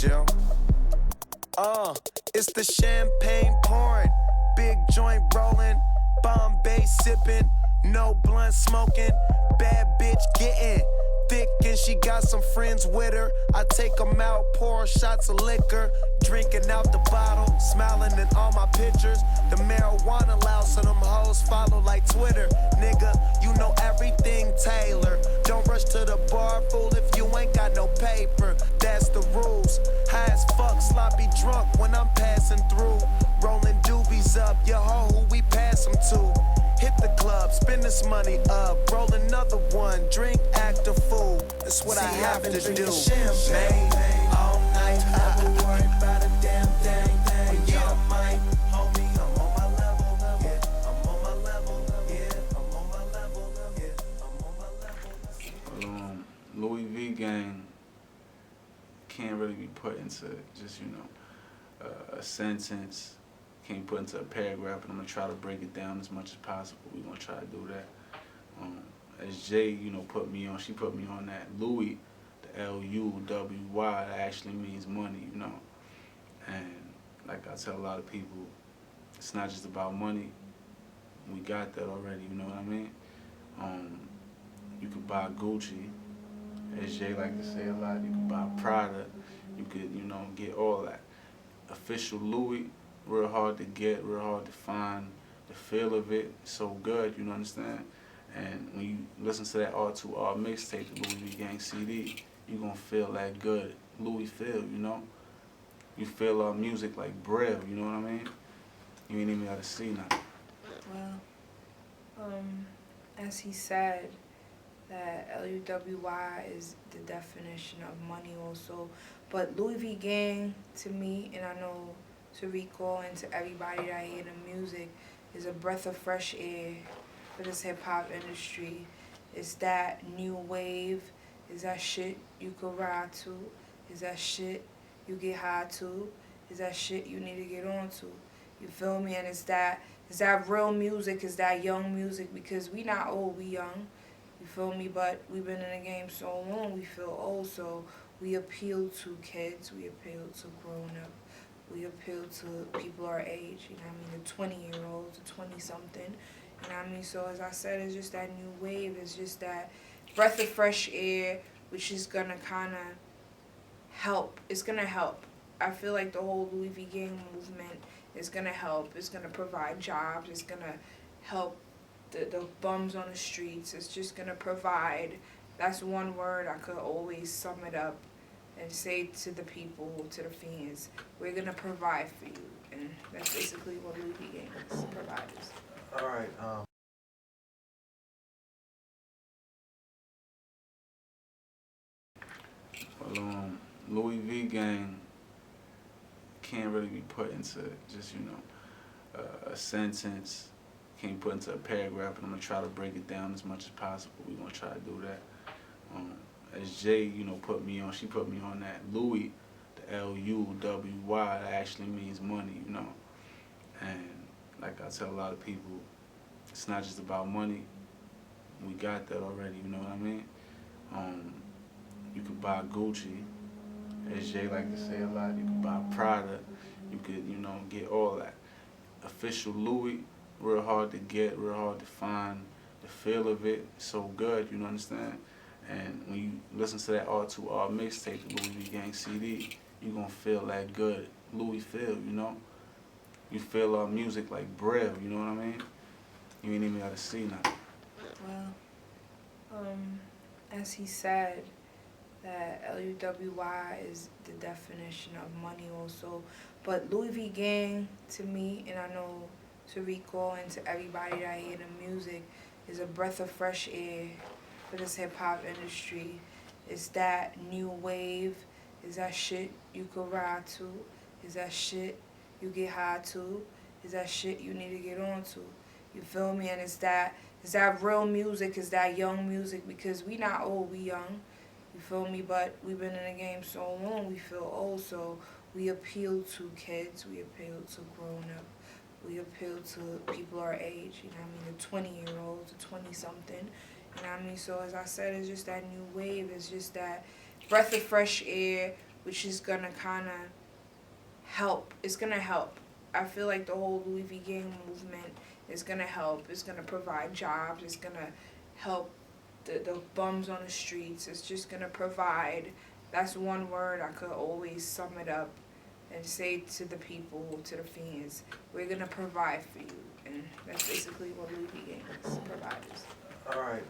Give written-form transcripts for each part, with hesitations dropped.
Jill. It's the champagne pouring, big joint rolling, Bombay sipping, no blunt smoking, bad bitch getting thick and she got some friends with her. I take them out, pour shots of liquor, drinking out the bottle, smiling in all my pictures. The marijuana loud, so them hoes follow like Twitter. Nigga, you know everything Taylor. Don't rush to the bar, fool, if you ain't got no paper. That's the rules. High as fuck, sloppy drunk when I'm passing through. Rolling doobies up, your hoe who we pass them to. Hit the club, spend this money up, roll another one, drink, act a fool. That's what I have to do. Champagne all night, never worry about a damn thing. When y'all might, homie, I'm on my level. Yeah, I'm on my level. Yeah, I'm on my level. Yeah, I'm on my level. Luwy V gang can't really be put into just, a sentence. Can't put into a paragraph, and I'm gonna try to break it down as much as possible. We're gonna try to do that. As Jay, put me on, she put me on that Luwy, the Luwy, that actually means money, And like I tell a lot of people, it's not just about money. We got that already, you know what I mean? You could buy Gucci, as Jay like to say a lot. You could buy Prada. You could, get all that. Official Luwy, real hard to get, real hard to find. The feel of it is so good, you understand? And when you listen to that R2R mixtape, the Luwy V Gang CD, you're going to feel that good Luwy feel, You feel our music like bread, you know what I mean? You ain't even got to see nothing. Well, as he said, that Luwy is the definition of money also. But Luwy V Gang, to me, and I know to Rico and to everybody that hear the music, is a breath of fresh air for this hip-hop industry. It's that new wave. Is that shit you could ride to? Is that shit you get high to? Is that shit you need to get on to? You feel me? And it's that real music, it's that young music, because we not old, we young. You feel me? But we've been in the game so long, we feel old, so we appeal to kids, we appeal to grown-up, we appeal to people our age, the 20-year-olds, the 20-something, So as I said, it's just that new wave, it's just that breath of fresh air, which is gonna kind of help. It's gonna help. I feel like the whole Luwy V Gang movement is gonna help. It's gonna provide jobs. It's gonna help the bums on the streets. It's just gonna provide. That's one word I could always sum it up and say to the people, to the fans, we're gonna provide for you, and that's basically what Luwy V Gang is, providers. All right. Luwy V Gang can't really be put into just, a sentence. Can't put into a paragraph, and I'm gonna try to break it down as much as possible. We're gonna try to do that. As Jay, put me on, she put me on that Luwy, the Luwy, that actually means money, And like I tell a lot of people, it's not just about money. We got that already, you know what I mean? You could buy Gucci, as Jay like to say a lot. You could buy Prada. You could, get all that. Official Luwy, real hard to get, real hard to find. The feel of it is so good, you understand? And when you listen to that R2R mixtape, the Luwy V Gang CD, you're going to feel that good Luwy feel, You feel our music like bread, you know what I mean? You ain't even got to see nothing. Well, as he said, that Luwy is the definition of money also. But Luwy V Gang, to me, and I know to Rico and to everybody that hear the music, is a breath of fresh air for this hip-hop industry. It's that new wave. Is that shit you could ride to? Is that shit you get high to? Is that shit you need to get on to? You feel me? And it's that real music, it's that young music, because we not old, we young. You feel me? But we've been in the game so long, we feel old, so we appeal to kids, we appeal to grown-up, we appeal to people our age, the 20-year-olds, the 20-something, So as I said, it's just that new wave, it's just that breath of fresh air, which is gonna kind of help. It's gonna help. I feel like the whole Louis V gang movement is gonna help. It's gonna provide jobs. It's gonna help the bums on the streets. It's just gonna provide. That's one word I could always sum it up and say to the people, to the fans, we're gonna provide for you. And that's basically what Louis V gang is, providers. All right.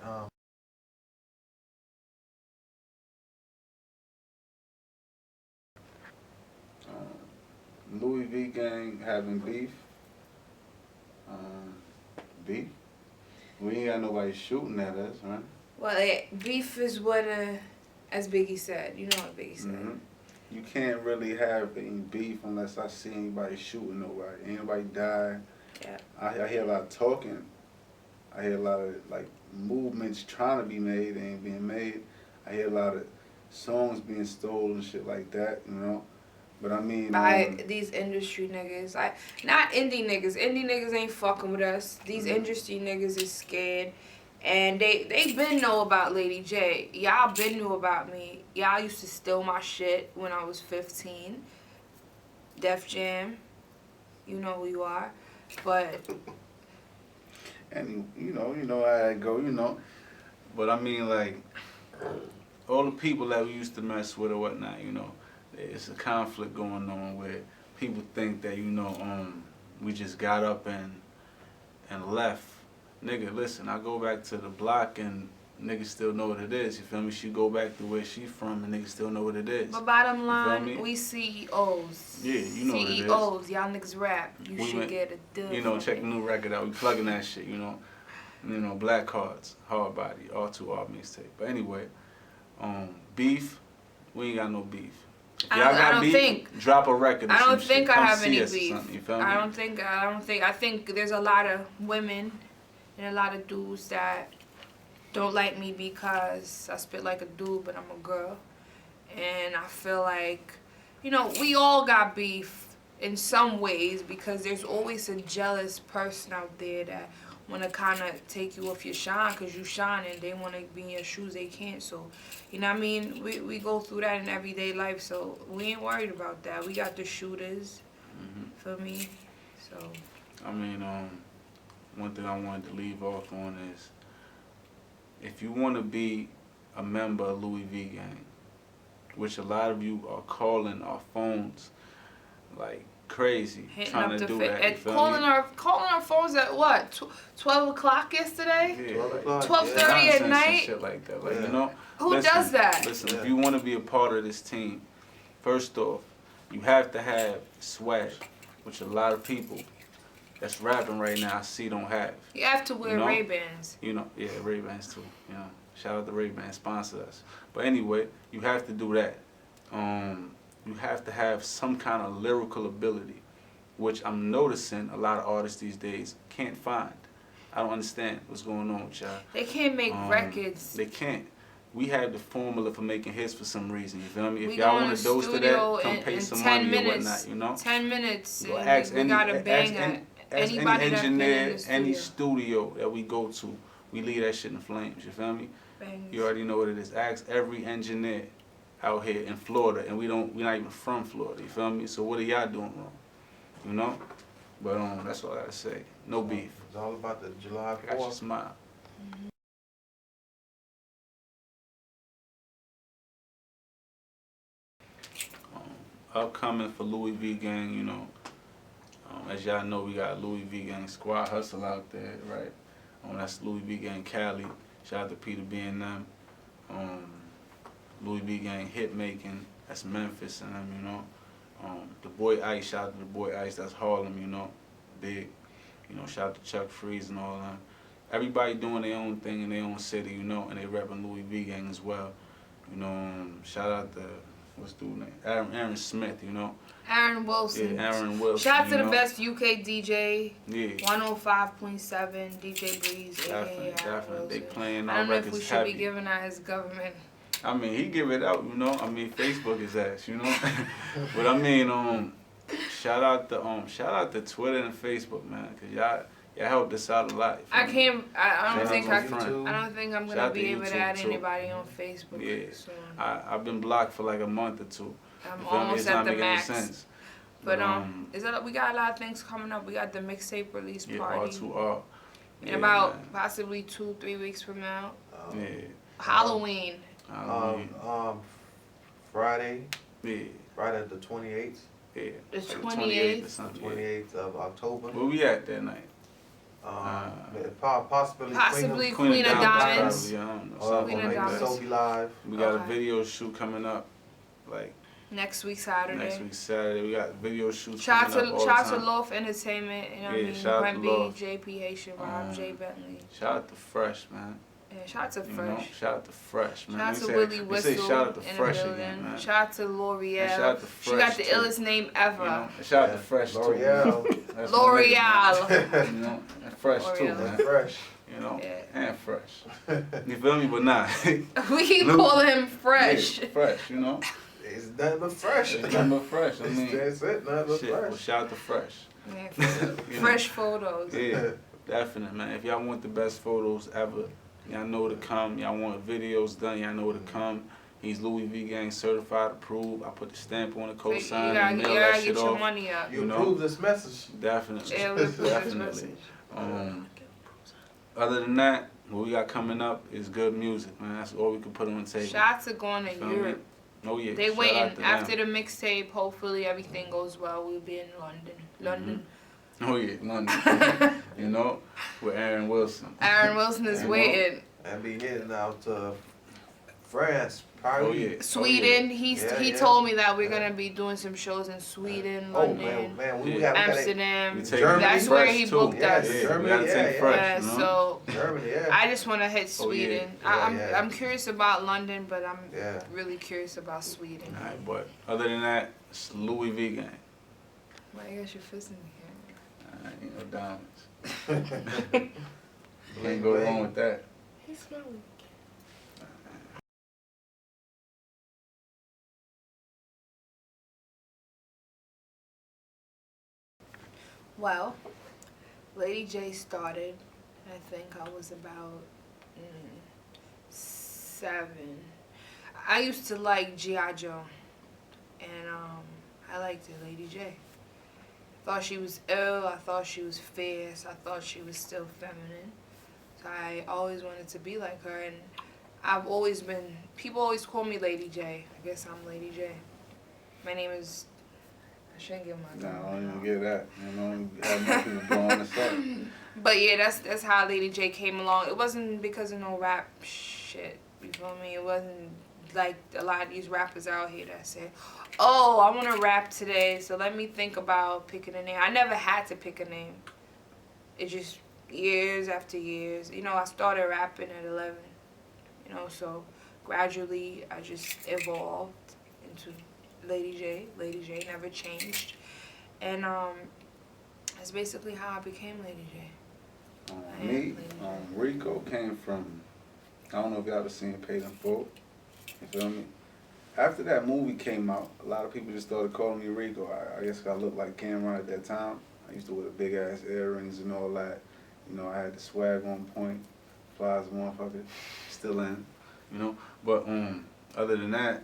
Louis V gang having beef. Beef? We ain't got nobody shooting at us, right? Well, beef is what, as Biggie said. You know what Biggie said. Mm-hmm. You can't really have any beef unless I see anybody shooting nobody. Anybody die. Yeah. I hear a lot of talking. I hear a lot of like movements trying to be made, ain't being made. I hear a lot of songs being stolen and shit like that, you know. But I mean, by these industry niggas, not indie niggas. Indie niggas ain't fucking with us. These industry niggas is scared, and they been know about Lady J. Y'all been knew about me. Y'all used to steal my shit when I was 15. Def Jam, you know who you are, but. And you know how it go, you know. But I mean, like, all the people that we used to mess with or whatnot, you know, it's a conflict going on where people think that, you know, we just got up and left. Nigga, listen, I go back to the block and niggas still know what it is, you feel me? She go back to where she from and niggas still know what it is. But bottom line, we CEOs. Yeah, you know CEOs, what it is. y'all niggas rap. You should get a deal. You know, check the new record out. We plugging that shit, you know. You know, Black Cards, Hard Body, R2R mixtape. But anyway, beef, we ain't got no beef. If y'all got beef, drop a record or I don't some think shit. I Come have see any us or beef. something, you feel me? I think there's a lot of women and a lot of dudes that don't like me because I spit like a dude, but I'm a girl. And I feel like, you know, we all got beef in some ways because there's always a jealous person out there that want to kind of take you off your shine because you shine and they want to be in your shoes, they can't. So, you know what I mean? We go through that in everyday life, so we ain't worried about that. We got the shooters, for me, so. I mean, one thing I wanted to leave off on is, if you want to be a member of Louis V gang, which a lot of you are calling our phones like crazy, Hitting trying up to the do that. You feel calling me? our phones at what? 12 o'clock yesterday? Yeah, 12 o'clock. 12:30 at nonsense and night? shit like that. Like, Yeah. you know, Who does that? Listen, if you want to be a part of this team, first off, you have to have swag, which a lot of people that's rapping right now I see don't have. You have to wear You know? Ray-Bans. You know, yeah, Ray-Bans too. You know, shout out to Ray-Bans, sponsor us. But anyway, you have to do that. You have to have some kind of lyrical ability, which I'm noticing a lot of artists these days can't find. I don't understand what's going on with y'all. They can't make records. They can't. We have the formula for making hits for some reason. You feel me? If We y'all go in want the to dose to studio that, come in pay some 10 money or minutes, whatnot. You know. 10 minutes, Go and ask we any, got a ask banger. any Anybody that's been in engineer, the any studio. studio that we go to, we leave that shit in flames. You feel me? Bangers. You already know what it is. Ask every engineer out here in Florida, and we're not even from Florida. You feel me? So what are y'all doing wrong? You know? But that's all I gotta say. No beef. It's all about the July I got your 4th. smile. Upcoming for Louis V gang, you know. As y'all know, we got Louis V gang Squad Hustle out there, right? That's Louis V gang Cali. Shout out to Peter B and them. Louis V gang Hit Making. That's Memphis and them, you know. The boy Ice, shout out to the boy Ice. That's Harlem, you know. Big. You know, shout out to Chuck Freeze and all them. Everybody doing their own thing in their own city, you know, and they repping Louis V gang as well. You know, shout out to, what's the name? Aaron Smith, you know. Aaron Wilson. Yeah, Aaron Wilson. Shout out to you the know? best UK DJ. Yeah. 105.7 DJ Breeze. Definitely. They playing I our don't know if records we should heavy. be giving out his government. I mean, he give it out, you know. I mean, Facebook is ass, you know. But I mean, shout out to Twitter and Facebook, man, cause y'all helped us out a lot. I can't. I don't think YouTube. I don't think I'm Shout gonna out be to able to YouTube, add too. anybody on Facebook. Yeah. So. I've been blocked for like a month or two. I'm You feel me? almost It's at not the making any max. sense. But is that we got a lot of things coming up. We got the mixtape release Yeah, party R2R. in Yeah, about man. possibly 2-3 weeks from now. Yeah. Halloween. Friday. Yeah. Friday the 28th. Yeah. The Like 28th. or something. 28th of October. Where we at that night? Possibly Queen of Diamonds. Yeah, I don't know. Or Something Queen of maybe like that. Diamonds. Sobe Live. We got a Okay. video shoot coming up, like Next week Saturday. next week Saturday. We got video shoots Shout coming up all out the to time. Loaf Entertainment. You know what I Yeah, mean? shout out to Brent B, Loaf. JP Haitian, Rob J Bentley. Shout out to Fresh, man. Yeah, shout out to You know, Fresh. shout out to Fresh, man. Shout out We to say- Willie we say Whistle shout out to in Fresh the building. again, man. Shout out to L'Oreal. And shout out to She got the Fresh, too. illest name ever. You know, and shout out to Fresh too. L'Oreal. That's my nigga, L'Oreal. man. You know, and Fresh too, L'Oreal. man. Fresh. You know, Yeah. and Fresh. You feel me? But nah. We keep Luwy. calling him Fresh. Yeah, Fresh, you know. It's nothing but fresh. It's nothing but Fresh. I mean, That's it, nothing but shit. Well, fresh. shout out to Fresh. Yeah, You know. fresh photos. Yeah, definitely, man. If y'all want the best photos ever, y'all know to come. Y'all want videos done, y'all know to come. He's Luwy V Gang certified, approved. I put the stamp on the So you cosign gotta, and you mail gotta that get shit your off. money up. You You know. approve this message. Definitely, Yeah, we approve this definitely. message. Other than that, what we got coming up is good music, man. That's all we can put on the table. Shout out to going to Feel me? Europe. Oh yeah. They shout out waiting to after them. the mixtape. Hopefully everything goes well. We'll be in London. London. Oh yeah, London. You know, with Aaron Wilson. Aaron Wilson is You know? waiting. And be heading out to France, Oh probably. yeah. Sweden. He Yeah. told me that we're gonna be doing some shows in Sweden, Oh London, man, we Yeah. gotta Amsterdam. We take Germany. That's where Fresh, he too. booked Yeah, us. Yeah, Germany, we gotta yeah, take yeah. Fresh. Yeah, You know? so Germany, yeah. I just want to hit Oh, yeah. Sweden. Yeah, I'm yeah. I'm curious about London, but I'm Yeah. really curious about Sweden. Alright, but other than that, it's Luwy V Gang. Why you got your fist in the Alright, you know, diamonds. Bling, Can't go bling. wrong with that. He's smelling. Well, Lady J started. I think I was about 7. I used to like G.I. Joe, and I liked it, Lady J. Thought she was ill. I thought she was fierce. I thought she was still feminine. So I always wanted to be like her, and I've always been. People always call me Lady J. I guess I'm Lady J. My name is. I shouldn't give my. Nah, I don't even get that. You know, you have more people blowing this up. But yeah, that's how Lady J came along. It wasn't because of no rap shit. You feel me? It wasn't like a lot of these rappers out here that say, "Oh, I want to rap today, so let me think about picking a name." I never had to pick a name. It just years after years. You know, I started rapping at 11. You know, so gradually I just evolved into Lady J. Lady J never changed, and that's basically how I became Lady J. Me, Rico came from, I don't know if y'all ever seen Paid in Full. You feel me? After that movie came out, a lot of people just started calling me Rico. I guess I looked like Cameron at that time. I used to wear the big ass earrings and all that. You know, I had the swag on point, fly as a motherfucker, still in. You know, but other than that,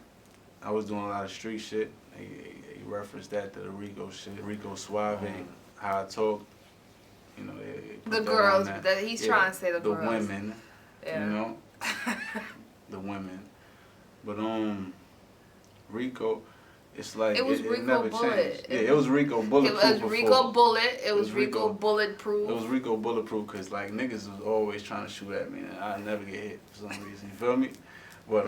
I was doing a lot of street shit. He referenced that to the Rico shit, Rico Suave, how I talk. You know, they put The that girls, on that. he's trying to say the girls. women, Yeah. you know, the women. But Rico, it's like It was it Rico never Bullet. changed. Yeah, it was Rico It Bulletproof. was before. Rico Bullet. It was was Rico Rico. Bulletproof. It was Rico Bulletproof because like niggas was always trying to shoot at me and I never get hit for some reason. You feel me? But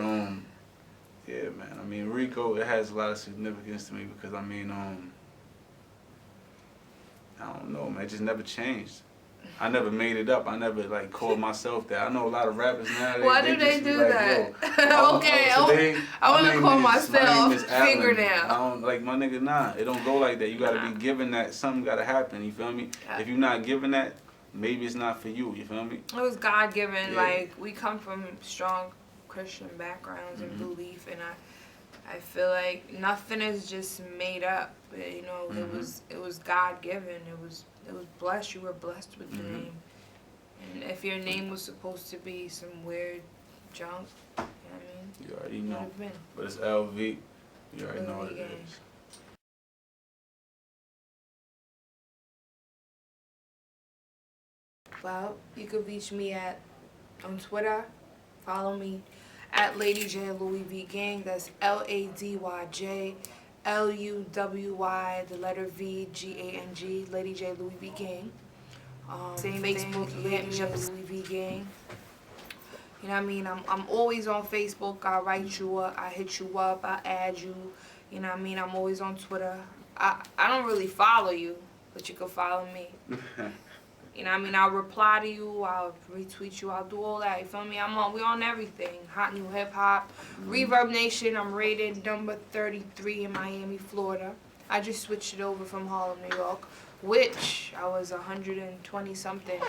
yeah, man. I mean, Rico, it has a lot of significance to me because I mean, I don't know, man. It just never changed. I never made it up. I never like called myself that. I know a lot of rappers now. Why do they just be do like, that? Yo, Okay, today, I my want to name call is- my myself name is Allen. Fingernail. I don't like my nigga. Nah, it don't go like that. You gotta be given that. Something gotta happen. You feel me? Yeah. If you're not given that, maybe it's not for you. You feel me? It was God given. Yeah. Like we come from strong Christian backgrounds and belief, and I feel like nothing is just made up. You know, it was God given. It was blessed. You were blessed with the name. And if your name was supposed to be some weird junk, you know what I mean? You already It would know. have been. But it's LV. You already know what it Gang. is. Well, you could reach me on Twitter. Follow me at Lady J Luwy V Gang. That's LADYJ LUWY the letter V GANG. Lady J Luwy V Gang. Same Facebook, Lady J Luwy V Gang. You know what I mean? I'm always on Facebook. I write you up. I hit you up. I add you. You know what I mean? I'm always on Twitter. I don't really follow you, but you can follow me. You know what I mean? I'll reply to you. I'll retweet you. I'll do all that. You feel me? We on everything. Hot New Hip Hop. Reverb Nation. I'm rated number 33 in Miami, Florida. I just switched it over from Harlem, New York, which I was 120 something.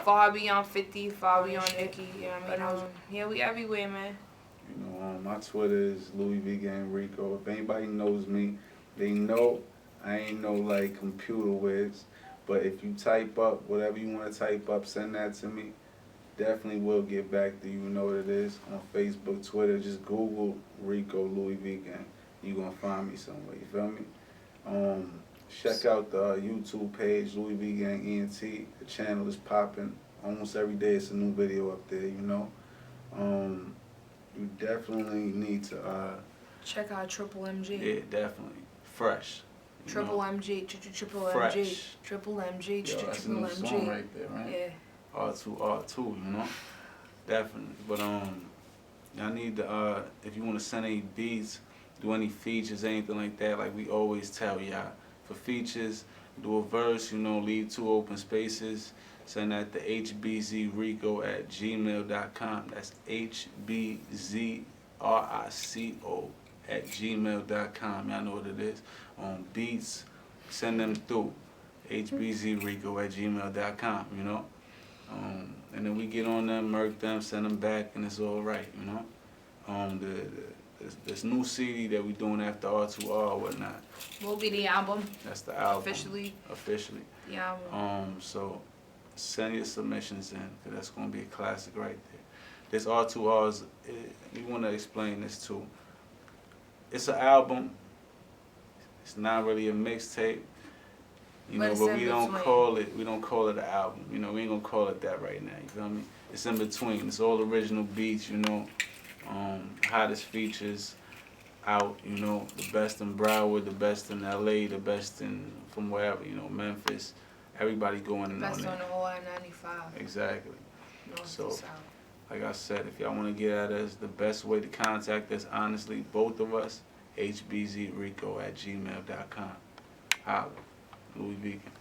Far beyond 50, far beyond Nikki. You know what I mean? Yeah, we everywhere, man. You know, my Twitter is Luwy V Gang Rico. If anybody knows me, they know I ain't no like computer whiz. But if you type up whatever you want to type up, send that to me. Definitely will get back to you. You know what it is. On Facebook, Twitter, just Google Rico Luwy V Gang. You're going to find me somewhere. You feel me? Check out the YouTube page, Luwy V Gang ENT. The channel is popping. Almost every day it's a new video up there, you know. You definitely need to... check out Triple MG. Yeah, definitely. Fresh. Triple MG, Triple Fresh. MG, Triple MG, Yo, that's a Triple new song MG. right there, right? Yeah. R2R, you know? Definitely. But y'all need to, if you want to send any beats, do any features, anything like that, like we always tell y'all. For features, do a verse, you know, leave 2 open spaces. Send that to hbzrico@gmail.com. That's hbzrico@gmail.com. Y'all know what it is. Beats, send them through. hbzrico@gmail.com, you know. And then we get on them, murk them, send them back, and it's all right, you know. This new CD that we doing after R2R or whatnot. Will be the album. That's the album. Officially. The album. So send your submissions in, because that's going to be a classic right there. This R2R is, we want to explain this too. It's an album. It's not really a mixtape. You know, but we don't call it an album. You know, we ain't gonna call it that right now, you feel me? It's in between. It's all original beats, you know. Hottest features out, you know, the best in Broward, the best in LA, the best in from wherever, you know, Memphis. Everybody going in Best on on the it. whole I-95. Exactly. North So, and south. like I said, if y'all want to get at us, the best way to contact us, honestly, both of us, hbzrico@gmail.com. Holla. Luwy V Gang.